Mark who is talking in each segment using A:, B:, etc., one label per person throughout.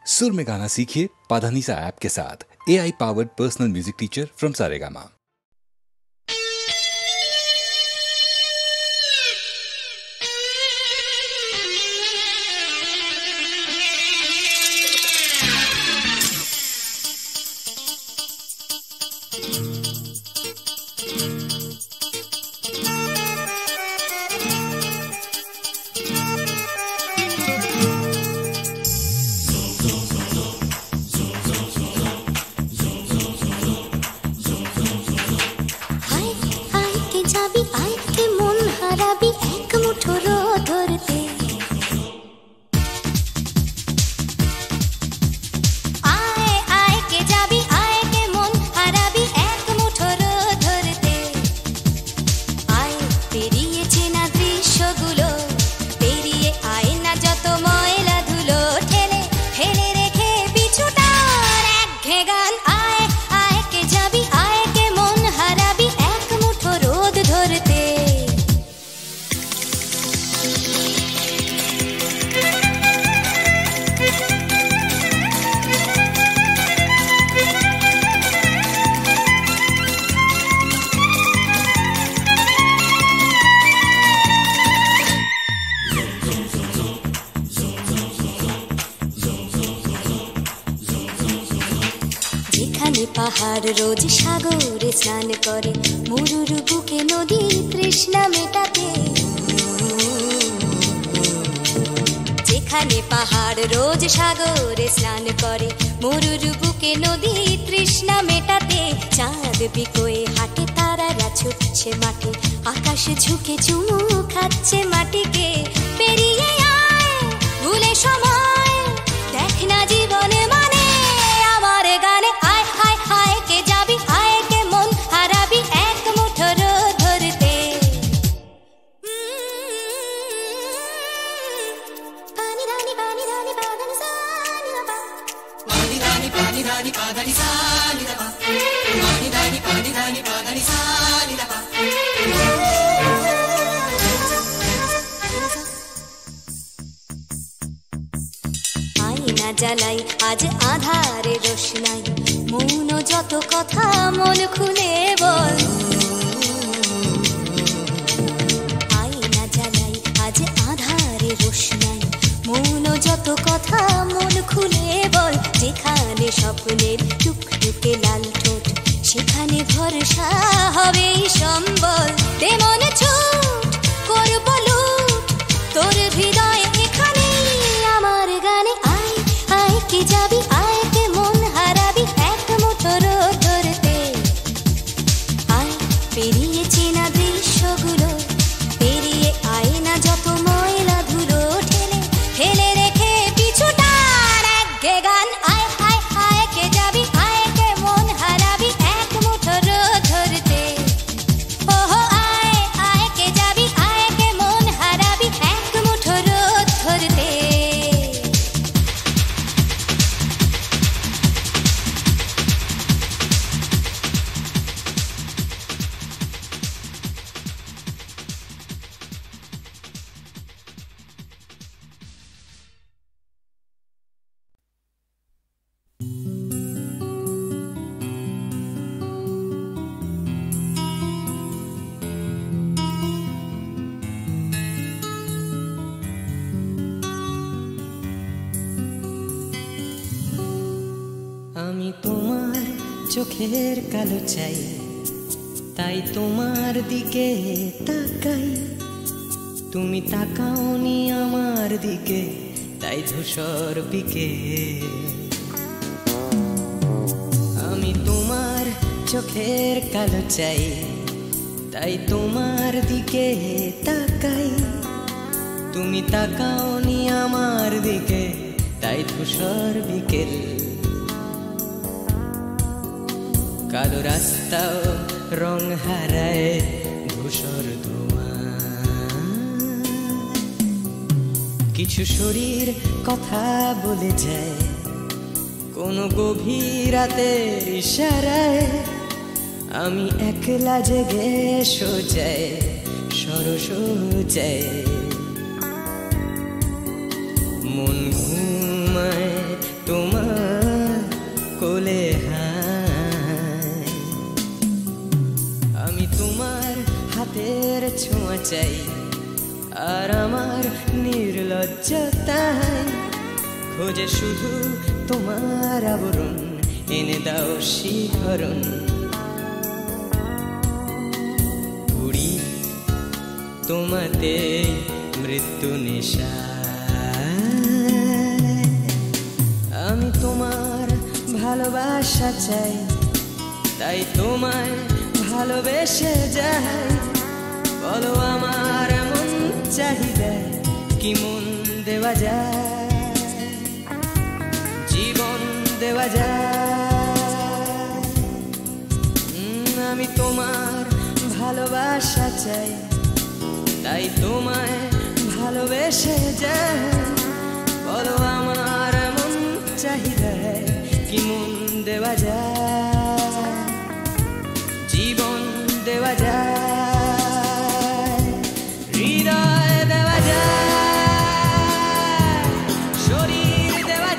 A: सुर में गाना सीखिए पाधानीसा ऐप के साथ। AI powered personal music teacher from Saregama.
B: পাহাড় রোজ সাগরে স্নান করে, মরুর বুকে নদী তৃষ্ণা মেটাতে। যেখানে পাহাড় রোজ সাগরে স্নান করে, মরুর বুকে নদী তৃষ্ণা মেটাতে। চাঁদ বিকোয়ে হাটে, তারারা ছুটছে মাঠে, আকাশ ঝুঁকে চুমু খাচ্ছে মাটিকে। পেরিয়ে আয় ভুলে সময়, দেখ না জীবনে মানে আমার গানে। আয় হায় হায় কে যাবি, আয় কে মন হারাবি এক মুঠো রোদ ধরতে। পানি রানি পানি রানি পাদানি সানি রাবা, পানি রানি পাদানি সানি রাবা, পানি রানি পাদানি সানি রাবা। আয়না জ্বালাই আজ আধারে রোশনাই, মৌন যত কথা মন খুলে বল। আয়না জ্বালাই আজ আধারে রোশনাই, মৌন যত কথা মন খুলে বল। যেখানে স্বপ্নের টুকটুকে লাল ঠোঁট, সেখানে ভরসা হবে সম্বল। তেমন ছুট করব লুট তোর হৃদয় এখানে আমার গানে। আয় আয় কে যাবি, আয় কে মন হারাবি এক মুঠো রোদ ধরতে। আয় পেরিয়ে চেনা দৃশ্যগুলো, পেরিয়ে আয় না যত ময়লা ধুলো। ঠেলে ঠেলে রেখে পিছুটার একঘে গান। আয় হায় হায় কে যাবি, আয় কে মন হারাবি এক মুঠো রোদ ধরতে। ওহো আয় আয় কে যাবি, আয় কে মন হারাবি এক মুঠো রোদ ধরতে।
C: আমি তোমার চোখের কালো চাই, তাই তোমার দিকে তাকাই। তুমি তাকাওনি আমার দিকে, তাই ধূসর বিকেল। আমি তোমার চোখের কালো চাই, তাই তোমার দিকে তাকাই। তুমি তাকাওনি আমার দিকে, তাই ধূসর বিকেল। কালো রাস্তাও রং হারায় ধূসর ধোঁয়া। কিছু শরীর কথা বলে যায় কোনো গভীর রাতের ইশারায়। আমি একলা জেগে সোজায় সরস যায়। মন ঘুমায় চাই, আর আমার নির্লজ্জতায় খোঁজে শুধু তোমার আবরণ, এনে দাও শিহরণ। উড়ি তোমাতে মৃত্যু নেশা, আমি তোমার ভালোবাসা চাই, তাই তোমায় ভালোবেসে যাই। বলো আমার এমন চাহিদা কি মন দেওয়া যায়, জীবন দেওয়া যায়। আমি তোমার ভালোবাসা চাই, তাই তোমায় ভালোবেসে যাই। বলো আমার এমন চাহিদা কি মন দেওয়া যায়, জীবন দেওয়া যায়, হৃদয় দেওয়া যায়, শরীর দেওয়া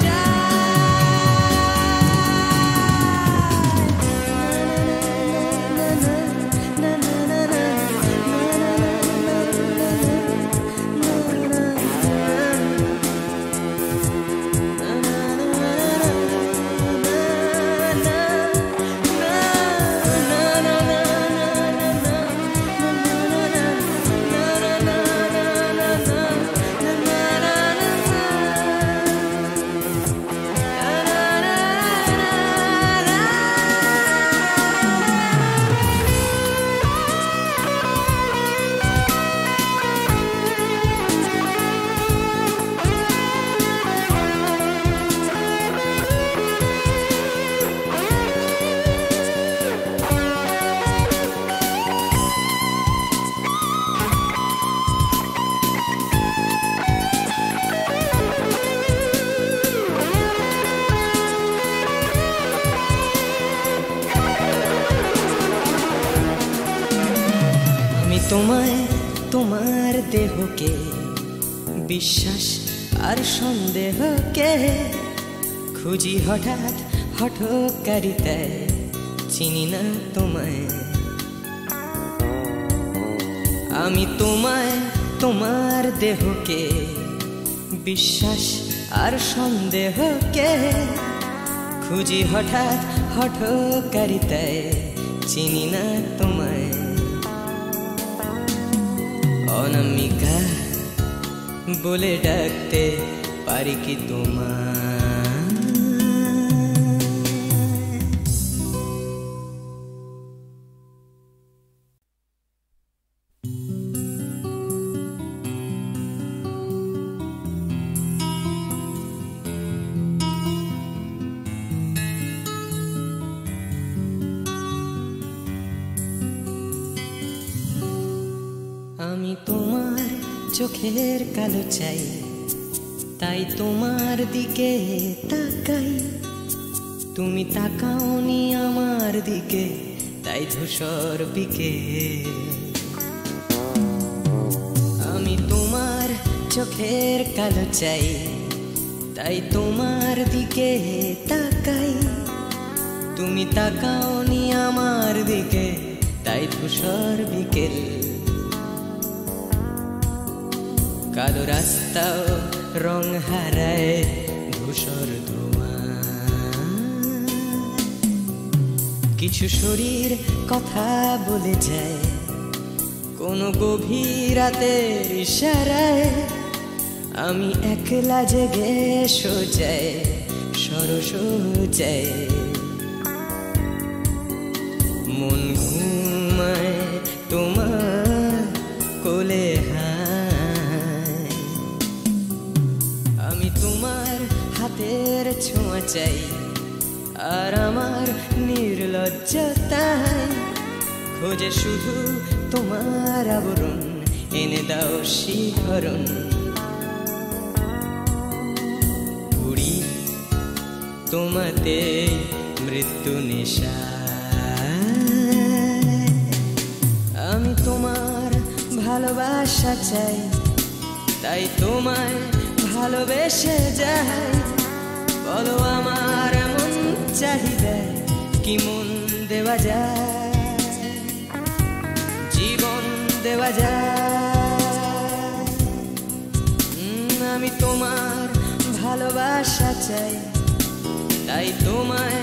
C: তোমায়, তোমার দেহকে বিশ্বাস আর সন্দেহকে খুঁজি হঠাৎ হঠকারিতায়, চিনি না তোমায়। আমি তোমায়, তোমার দেহকে বিশ্বাস আর সন্দেহকে খুঁজি হঠাৎ হঠকারিতায়, চিনি না তোমায়। অনামিকা বলে ডাকতে পারি কি তোমায়? আমি তোমার চোখের কালো চাই, তাই তোমার দিকে তাকাই। তুমি তাকাওনি আমার দিকে, তাই ধূসর বিকেল। আমি তোমার চোখের কালো চাই, তাই তোমার দিকে তাকাই। তুমি তাকাওনি আমার দিকে, তাই ধূসর বিকেল। কালো রাস্তাও রং হারায় ধূসর ধোঁয়া, কিছু শরীর কথা বলে যায় কোনো গভীর রাতের ইশারায়। আমি একলা জেগে সোজায় সরস যায়, মন ঘুমায় তোমার কোলে হায়। আমি তোমার হাতের ছোঁয়া চাই, আর আমার নির্লজ্জতায় খোঁজে শুধু তোমার আবরণ, এনে দাও শিহরণ। উড়ি তোমাতে মৃত্যু নেশা, আমি তোমার ভালোবাসা চাই, তাই তোমায় ভালোবেসে যাই। বলো আমার এমন চাহিদা কি মন দেওয়া যায়, জীবন দেওয়া যায়। তোমার ভালোবাসা চাই, তাই তোমায়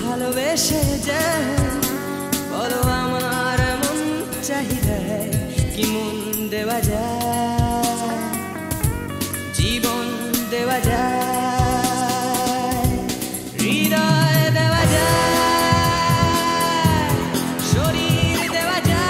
C: ভালোবেসে যাই। বলো আমার মন চাহিদায় কি মন দেওয়া যায়, জীবন দেওয়া যায়, হৃদয় দেওয়া যায়, শরীর দেওয়া যায়।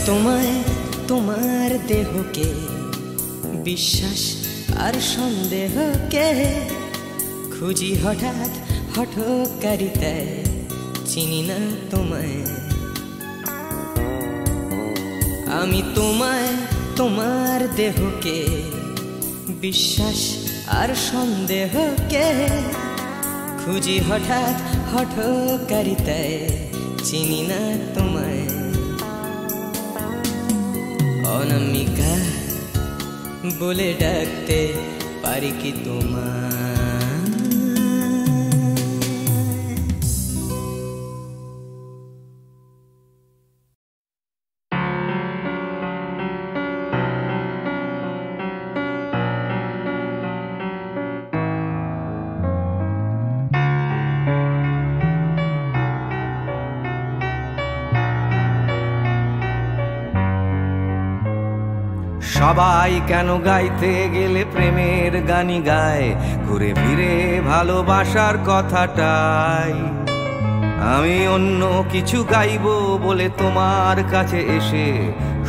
C: তোমায় তোমার দেহকে বিশ্বাস আর সন্দেহকে খুঁজি হঠাৎ হঠকারিতায়, চিনি না তোমায়। আমি তোমায় তোমার দেহকে বিশ্বাস আর সন্দেহকে খুঁজি হঠাৎ হঠকারিতায়, চিনি না তোমায়। অনামিকা বলে ডাকতে পারি কি তোমায়?
D: সবাই কেন গাইতে গেলে প্রেমের গানই গায়, ঘুরে ফিরে ভালোবাসার কথাটাই। আমি অন্য কিছু গাইবো বলে তোমার কাছে এসে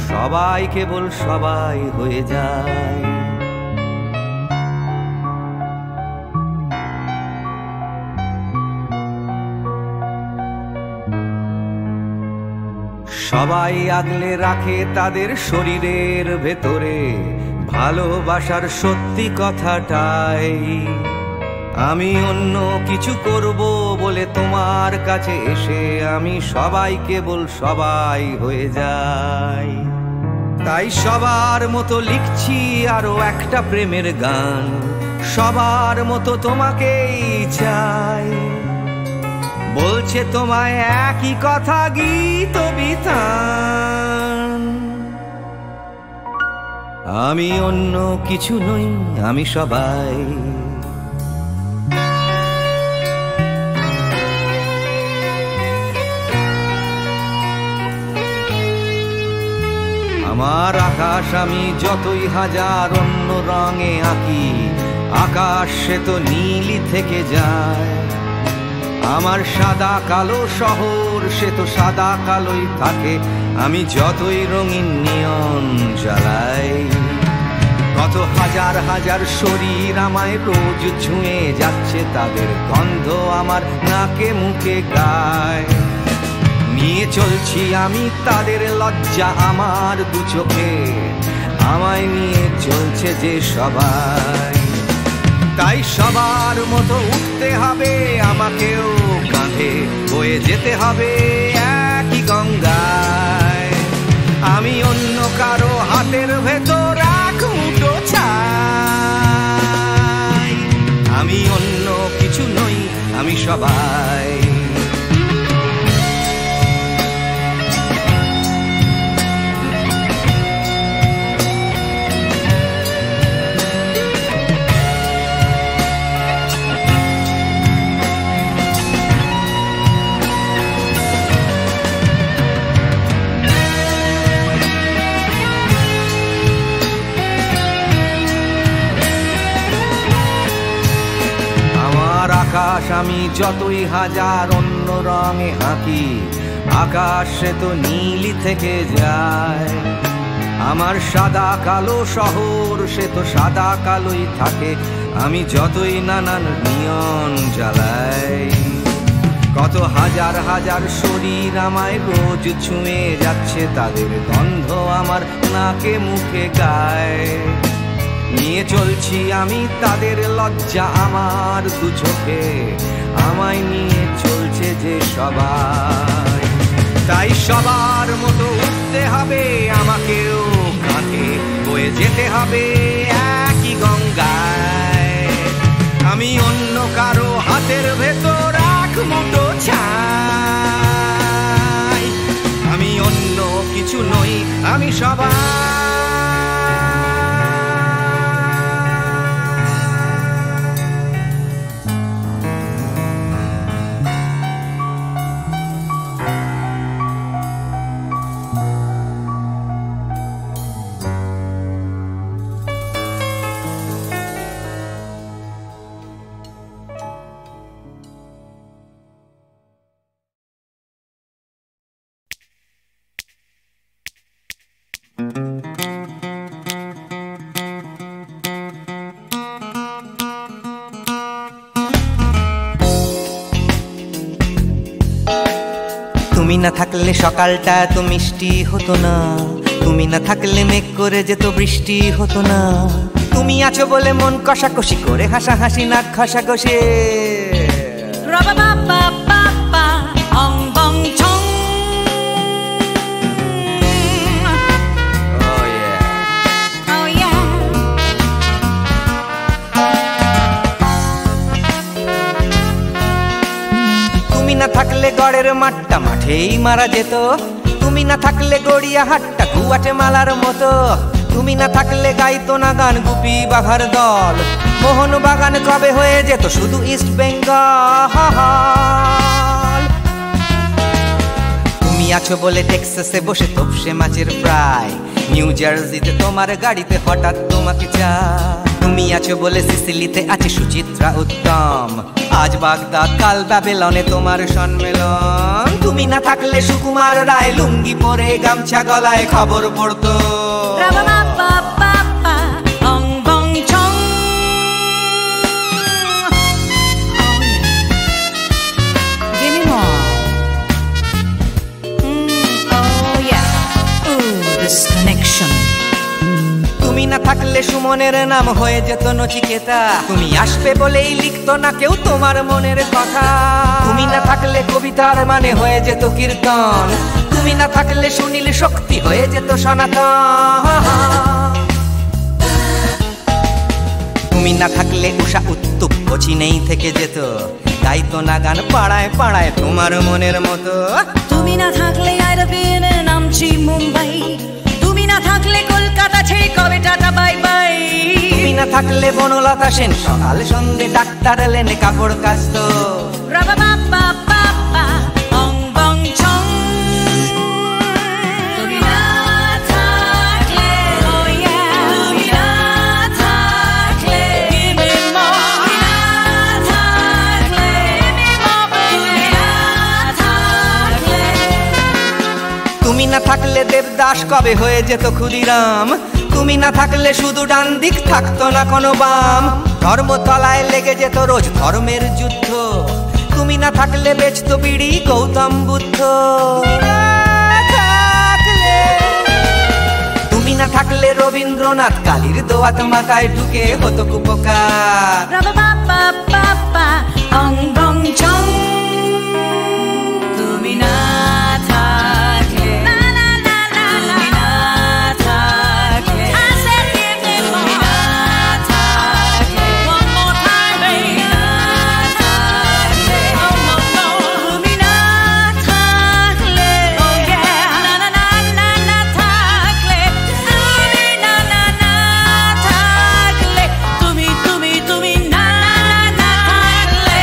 D: সবাই কেবল সবাই হয়ে যায়। সবাই আগলে রাখে তাদের শরীরের ভেতরে ভালোবাসার সত্যি কথাটাই। আমি অন্য কিছু করব বলে তোমার কাছে এসে আমি সবাই কেবল সবাই হয়ে যাই। তাই সবার মতো লিখছি আরো একটা প্রেমের গান, সবার মতো তোমাকেই চাই। বলছে তোমায় একই কথা গীত বিতান। আমি অন্য কিছু নই, আমি সবাই। আমার আকাশ আমি যতই হাজার অন্য রঙে আঁকি, আকাশ সে তো নীলই থেকে যায়। আমার সাদা কালো শহর সে তো সাদা কালোই থাকে, আমি যতই রঙিন নিয়ন জ্বালাই। কত হাজার হাজার শরীর আমায় রোজ ছুঁয়ে যাচ্ছে, তাদের গন্ধ আমার নাকে মুখে গায়। নিয়ে চলছি আমি তাদের লজ্জা আমার দু চোখে, আমায় নিয়ে চলছে যে সবাই। তাই সবার মতো উঠতে হবে আমাকেও, কাঁধে বয়ে যেতে হবে একই গঙ্গায়। আমি অন্য কারো হাতের ভেতর এক মুঠো চাই। আমি অন্য কিছু নই, আমি সবাই। আকাশ আমি যতই হাজার অন্য রঙে আঁকি, আকাশ সে তো নীলই থেকে যায়। আমার সাদা কালো শহর সে তো সাদা কালোই থাকে, আমি যতই নানান নিয়ন জ্বালাই। কত হাজার হাজার শরীর আমায় রোজ ছুঁয়ে যাচ্ছে, তাদের গন্ধ আমার নাকে মুখে গায়। নিয়ে চলছি আমি তাদের লজ্জা আমার দু চোখে, আমায় নিয়ে চলছে যে সবাই। তাই সবার মতো উঠতে হবে আমাকেও, কাঁধে বয়ে যেতে হবে একই গঙ্গায়। আমি অন্য কারো হাতের ভেতর এক মুঠো ছাই, আমি অন্য কিছু নই, আমি সবাই।
C: তুমি না থাকলে সকালটা এত মিষ্টি হতো না, তুমি না থাকলে মেঘ করে যেত বৃষ্টি হতো না। তুমি আছো বলে মন কষাকষি করে হাসাহাসি নাক ঘষাঘষি। তুমি না থাকলে গড়ের মাঠটা মাঠেই মারা যেত, তুমি না থাকলে গড়িয়া হাটটা গুয়াটে মালার মতো। তুমি না থাকলে গাইতো না গান গুপি বাঘার দল, মোহন বাগান কবে হয়ে যেত শুধু ইস্ট বেঙ্গল। তুমি আছো বলে টেক্সাসে বসে তপসে মাছের ফ্রাই, নিউ জার্সিতে তোমার গাড়িতে হঠাৎ তোমাকে চাই। তুমি আছো বলে সিসিলিতে আছে সুচিত্রা উত্তম, আজ বাগদাদ কাল ব্যাবিলনে তোমার সম্মেলন। তুমি না থাকলে সুকুমার রায় লুঙ্গি পরে গামছা গলায় খবর পড়তো। তুমি না থাকলে সুমনের নাম হয়ে যেত নচিকেতা, তুমি আসবে বলেই লিখতো না কেউ তোমার মনের কথা। তুমি না থাকলে কবিতার মানে হয়ে যেত কীর্তন, তুমি না থাকলে সুনীল শক্তি হয়ে যেত সনাতন। তুমি না থাকলে উষা উত্তুপ কোচিনেই থেকে যেত, গাইতো না গান পাড়ায় পাড়ায় তোমার মনের মতো।
E: তুমি না থাকলে আইরবিনে নামছি মুম্বাই, তুমি না থাকলে কলকাতা ছেড়ে কবে টাটা বাই বাই।
C: তুমি না থাকলে বনলতা সেন সকাল সন্ধে ডাক্তার লেনে কাপড় কাচতো।
E: তুমি না থাকলে, তুমি না থাকলে, তুমি না থাকলে, তুমি না থাকলে।
C: তুমি না থাকলে দেবদাস কবে হয়ে যেত ক্ষুদিরাম, তুমি না থাকলে শুধু ডান দিক থাকতো না কোনো বাম। ধর্মতলায় লেগে যেত রোজ ধর্মের যুদ্ধ, তুমি না থাকলে বেচতো বিড়ি গৌতম বুদ্ধ। তুমি না থাকলে রবীন্দ্রনাথ কালির দোয়াত মাথায় ঢুকে হতো কুপকার।
E: তুমি না থাকলে, তুমি না থাকলে, তুমি না থাকলে, one more time baby, তুমি না থাকলে, oh yeah, না না না না না থাকলে, তুমি না না না থাকলে, তুমি না না না থাকলে,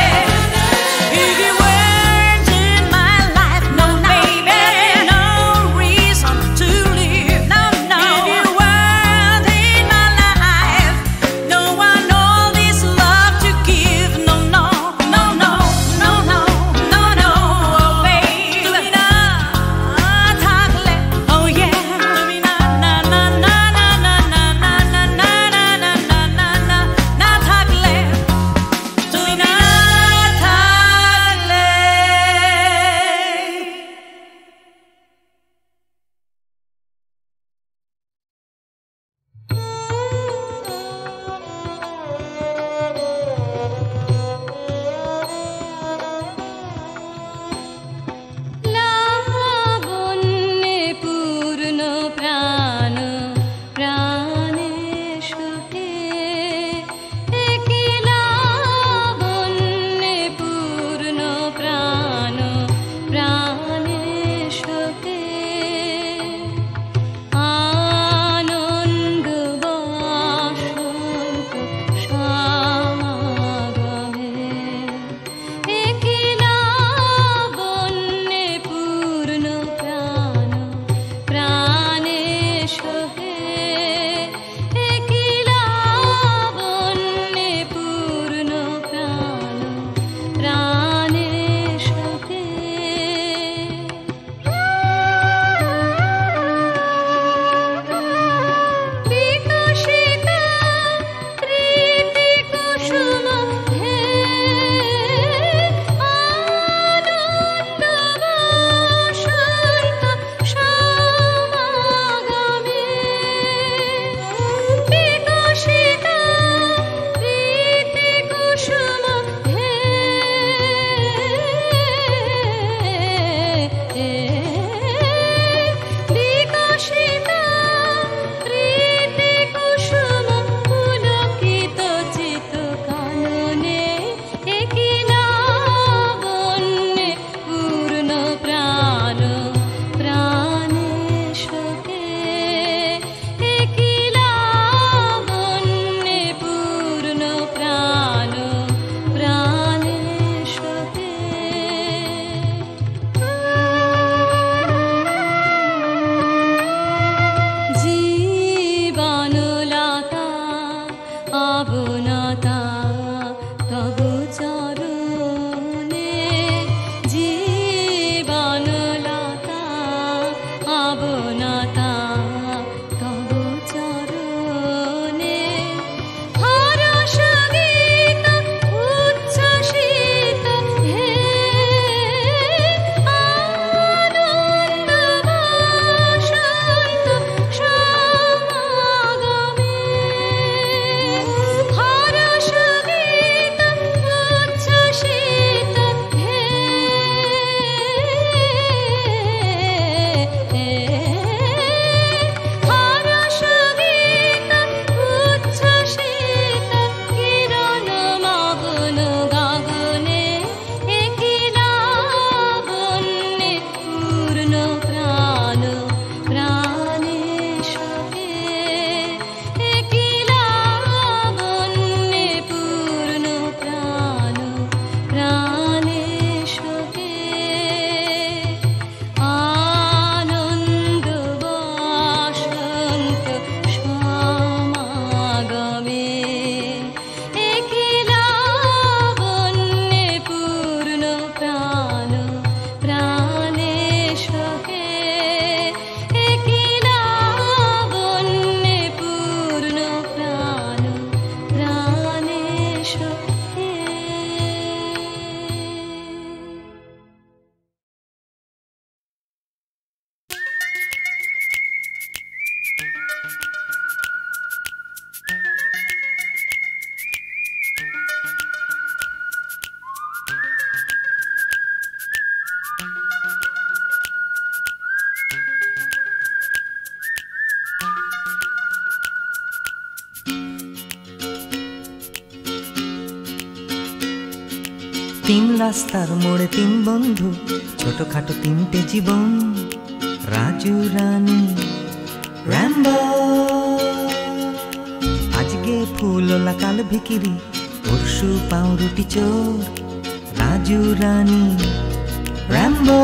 C: তিন রাস্তার মোড়ে তিন বন্ধু, ছোটখাটো তিনটে জীবন, রাজু রানী র্যাম্বো। আজকে ফুলওলা কাল ভিকিরি, পরশু পাউরুটি চোর, রাজু রানী র্যাম্বো।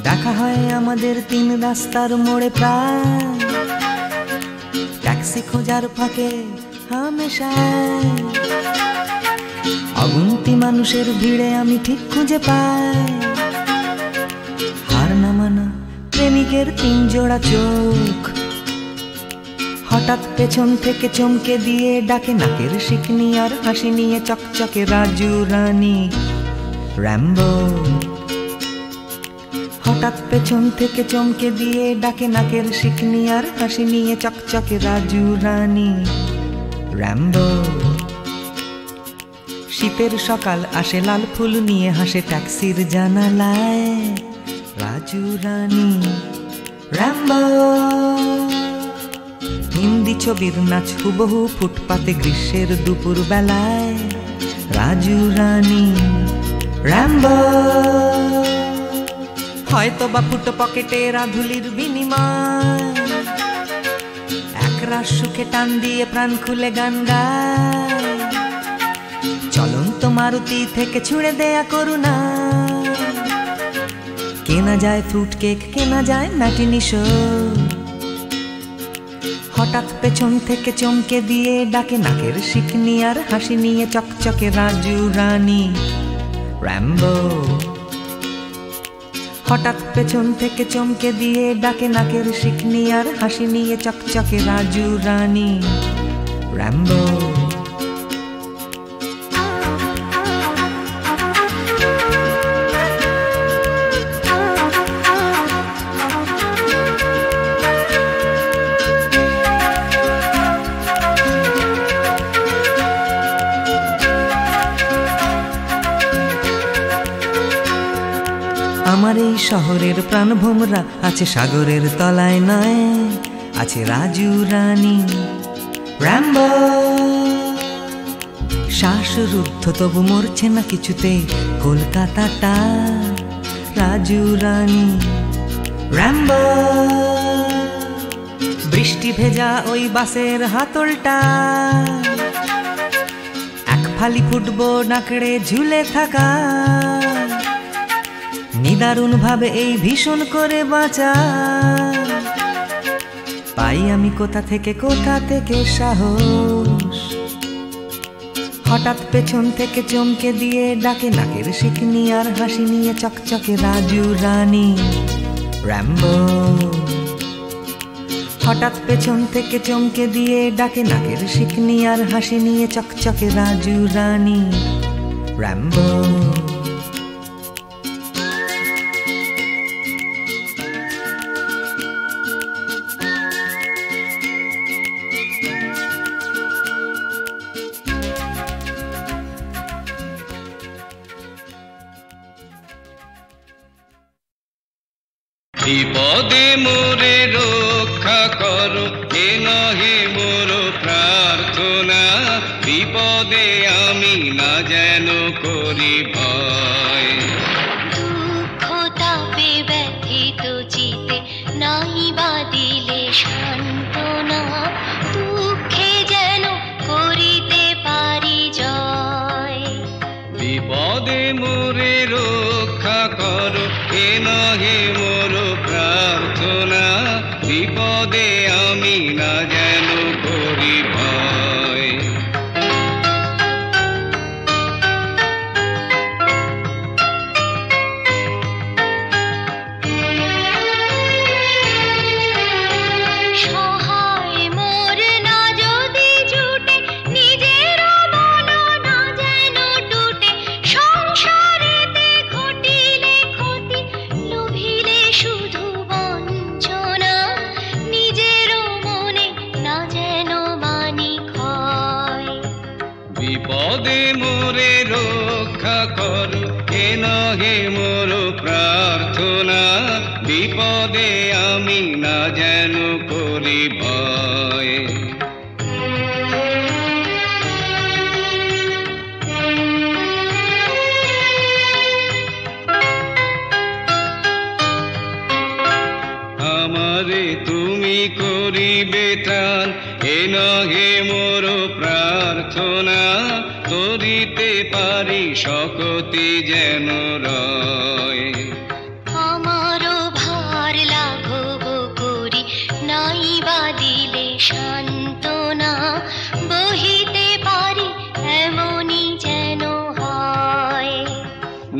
C: দেখা হয় আমাদের তিন রাস্তার মোড়ে প্রায়, ট্যাক্সি খোঁজার ফাঁকে হামেশায়। অগুন্তি মানুষের ভিড়ে আমি ঠিক খুঁজে পাই হার না মানা প্রেমিকের তিন জোড়া চোখ। হঠাৎ পেছন থেকে চমকে দিয়ে ডাকে নাকের শিকনি আর হাসি নিয়ে চকচকে রাজু রানী র্যাম্বো। হঠাৎ পেছন থেকে চমকে দিয়ে ডাকে নাকের শিকনি আর হাসি নিয়ে চকচকে রাজু রানী র্যাম্বো। শীতের সকাল আসে লাল ফুল নিয়ে, হাসে ট্যাক্সির জানালায়, রাজু রানী র্যাম্বো। হিন্দি ছবির নাচ হুবহু ফুটপাতে গ্রীষ্মের দুপুর বেলায়, রাজু রানী র্যাম্বো। হয়তো বা ফুটো পকেটে রাধুলির বিনিময়, একরাশ সুখে টান দিয়ে প্রাণ খুলে গান গায়। চলন্ত মারুতি থেকে ছুঁড়ে দেয়া করুণা, কেনা যায় ফ্রুট কেক, কেনা যায় ম্যাটিনি শো। হঠাৎ পেছন থেকে চমকে দিয়ে ডাকে নাকের শিকনি আর হাসি নিয়ে চকচকে রাজু রানী র্যাম্বো। হঠাৎ পেছন থেকে চমকে দিয়ে ডাকে নাকের শিকনি আর হাসি নিয়ে চকচকে রাজু রানী র্যাম্বো। আমার এই শহরের প্রাণভোমরা আছে সাগরের তলায় নয়, আছে রাজু রানী র্যাম্বো। শ্বাসরুদ্ধ তবু মরছে না কিছুতে কলকাতাটা, রাজু রানী র্যাম্বো। বৃষ্টি ভেজা ওই বাসের হাতলটা, এক ফালি ফুটবল নাকড়ে ঝুলে থাকা, নিদারুণ ভাবে এই ভীষণ করে বাঁচা। পাই আমি কোথা থেকে সাহস। হঠাৎ পেছন থেকে চমকে দিয়ে ডাকে নাকের শিকনি আর হাসি নিয়ে চকচকে রাজু রানী র্যাম্বো। হঠাৎ পেছন থেকে চমকে দিয়ে ডাকে নাকের শিকনি আর হাসি নিয়ে চকচকে রাজু রানী র্যাম্বো।
F: বিপদে মোরে রক্ষা করো, এ নহে মোর প্রার্থনা। বিপদে আমি না যেন করি ভয়।
B: দুঃখ তাপে ব্যথিত চিতে নাই বা দিলে সান্ত্বনা, দুঃখে যেন করিতে পারি জয়।
F: বিপদে মোরে রক্ষা করো, এ নহে মোর প্রার্থনা। বিপদে আমি না যেন করি ভয়।
B: সহায় মোর না যদি জুটে, নিজের মন না যেন টুটে। সংসারেতে ঘটিলে ক্ষতি, লোভিলে শুধু বঞ্চনা। নিজের মনে না যেন মানি ক্ষয়।
F: বিপদে মোরে রক্ষা করো, এ নহে মোর প্রার্থনা। বিপদে আমি না যেন করি ভয়। তুমি করিবে ত্রাণ, এ নহে মোর প্রার্থনা, করিতে পারি শকতি যেন রয়।
B: আমারও ভার লাঘব করি, নাই বা দিলে সান্ত্বনা, বহিতে পারি এমনই যেন হয়।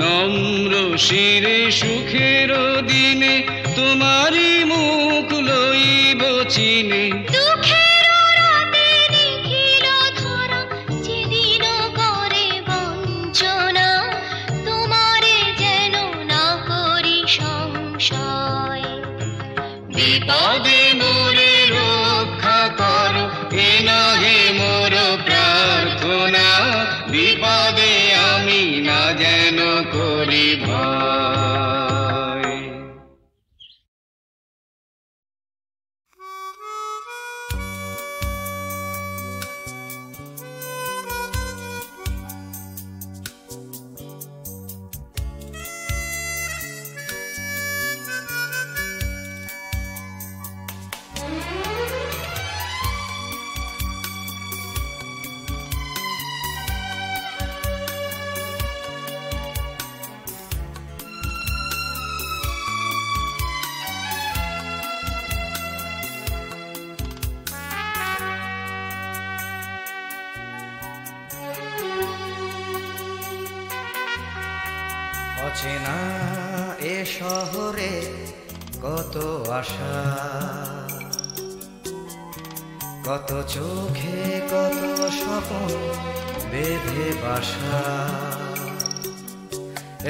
F: নম্র শিরে সুখের দিনে তোমারই মুখ লইব চিনে,
B: দুঃখের রাতে নিখিল ধরা, যেদিন করে বঞ্চনা, তোমারে যেন না করি সংশয়।
F: বিপদে মোরে রক্ষা করো, এ নহে মোর প্রার্থনা, বিপদে আমি না যেন করি ভয়।
C: অচেনা এ শহরে কত আশা, কত চোখে কত স্বপ্ন বেঁধে বাসা।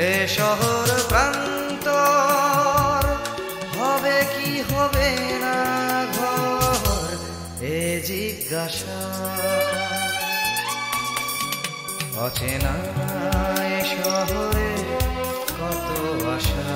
C: এ শহর প্রান্তর হবে কি হবে না ঘর, এ জিজ্ঞাসা। অচেনা এ শহরে কত আশা,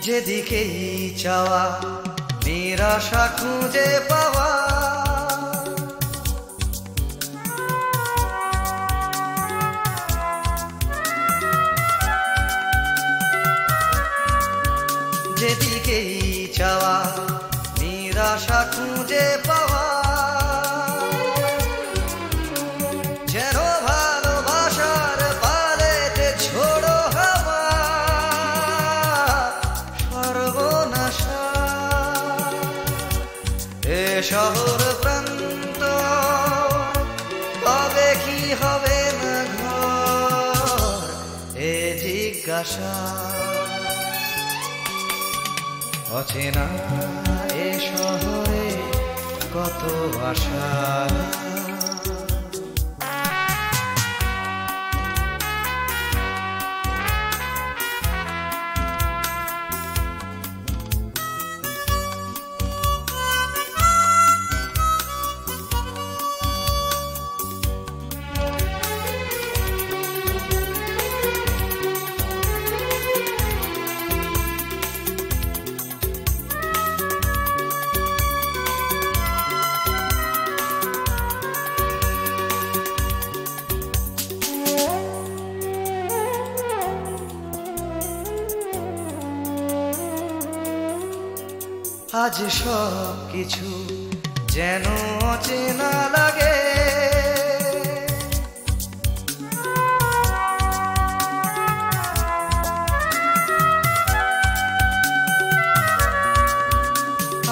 C: যেদিকেই চাওয়া নিরাশা খুঁজে পাওয়া। যেদিকেই চাওয়া নিরাশা খুঁজে পাওয়া। যেন ভালোবাসার পালেতে ছোড়ো হাওয়া, সর্বনাশা। এ শহর প্রান্ত কবে কি হবে না ঘর, এ জিজ্ঞাসা। অচেনা এ শহরে কত আশা, আজ সব কিছু যেন অচেনা লাগে।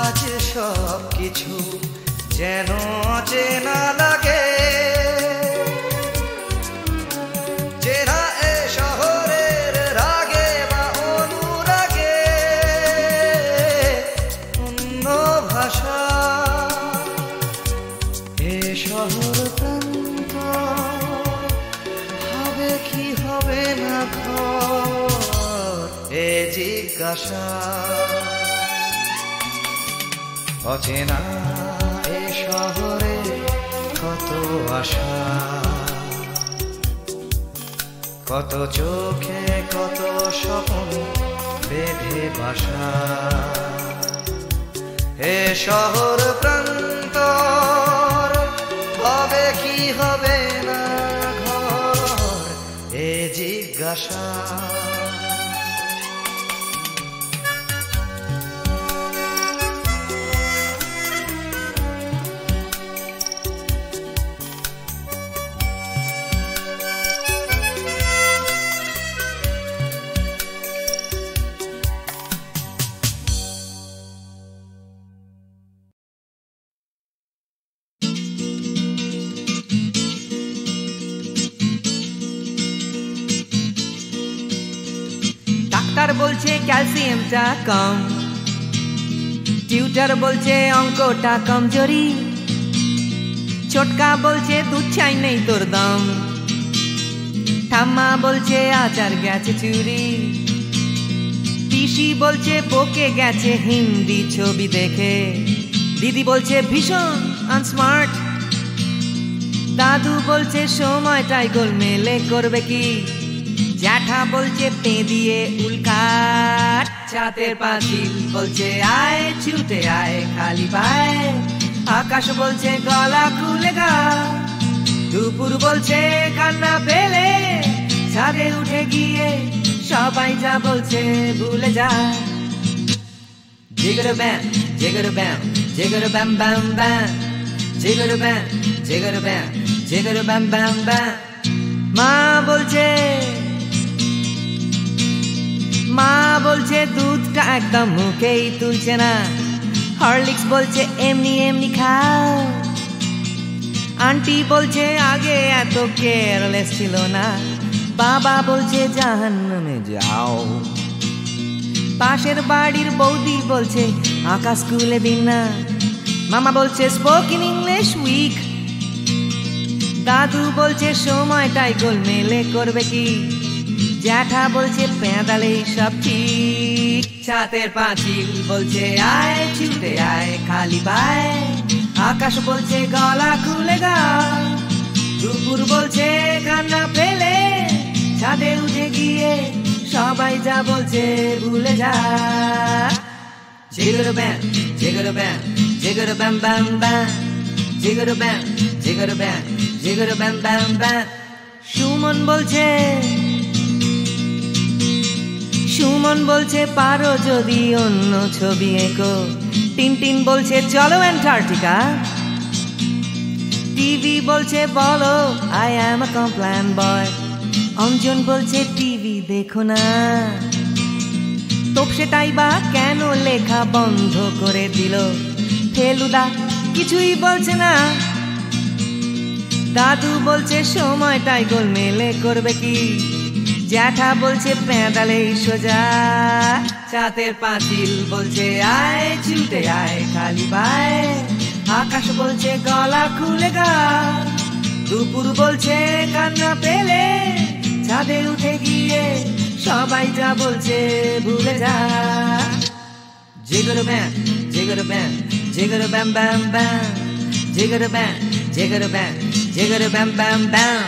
C: আজ সব কিছু যেন অচেনা লাগে। চেনা এ শহরের রাগে বা অনুরাগে অন্য ভাষা। এ জিজ্ঞাসা অচেনা এ শহরে কত আশা কত চোখে কত স্বপ্ন বেঁধে বাসা এ শহর প্রান্তর হবে কি হবে না ঘর এ জিজ্ঞাসা
G: ডাক্তার বলছে ক্যালসিয়ামটা কম, টিউটার বলছে অঙ্কটা কমজোরি, ছোটকা বলছে দুধ চাই নেই তোর দাম, ঠাম্মা বলছে আচার গেছে চুরি, পিসি বলছে বকে গেছে হিন্দি ছবি দেখে, দিদি বলছে ভীষণ আনস্মার্ট, দাদু বলছে সময়টাই গোলমেলে করবে কি, জ্যাঠা বলছে পে দিয়ে উল্কাট, ছাতের পাঁচিল বলছে আয় ছুটে আয় খালি পায়, আকাশ বলছে গলা খুলে গা, দুপুর বলছে কান্না পেলে ছাদে উঠে গিয়ে সবাই যা বলছে ভুলে যা। জিগর ব্যাম জিগর ব্যাম জিগর ব্যাম ব্যাম ব্যাম জিগর ব্যাম জিগর ব্যাম জিগর ব্যাম ব্যাম ব্যাম। মা বলছে দুধটা একদম মুখেই তুলছে না, হরলিক্স বলছে এমনি এমনি খাও, আন্টি বলছে আগে এত কেয়ারলেস ছিল না, বাবা বলছে জাহান্নামে যাও, পাশের বাড়ির বৌদি বলছে আঁকা স্কুলে দিন না, মামা বলছে স্পোকেন ইংলিশ উইক, দাদু বলছে সময়টাই গোলমেলে করবে কি, জ্যাঠা বলছে পেঁদালে সব ঠিক, ছাতের পাঁচিল বলছে আয় ছুটে আয় খালি পায়, আকাশ বলছে গলা খুলে গা, দুপুর বলছে কান্না পেলে ছাদে উঠে গিয়ে সবাই যা বলছে ভুলে যা। জিগর ব্যাম জিগর ব্যাম জিগর ব্যাম ব্যাম ব্যাম জিগর ব্যাম জিগর ব্যাম জিগর ব্যাম ব্যাম ব্যাম। সুমন বলছে পারো যদি অন্য ছবি এঁকো, টিনটিন বলছে চলো অ্যান্টার্কটিকা, টিভি বলছে বলো আই অ্যাম আ কমপ্ল্যান বয়, অঞ্জন বলছে টিভি দেখো না, তোপসেটাই বা কেন লেখা বন্ধ করে দিল, ফেলুদা কিছুই বলছে না, দাদু বলছে সময়টাই গোলমেলে করবে কি, জ্যাঠা বলছে পেঁদালে সোজা, ছাতের পাঁচিল বলছে আয় ছুটে আয় খালি পায়, আকাশ বলছে গলা খুলে গা, দুপুর বলছে কান্না পেলে ছাদে উঠে গিয়ে সবাই যা বলছে ভুলে যা। জিগর ব্যাম জিগর ব্যাম জিগর ব্যাম ব্যাম ব্যাম জিগর ব্যাম জিগর ব্যাম জিগর ব্যাম ব্যাম ব্যাম।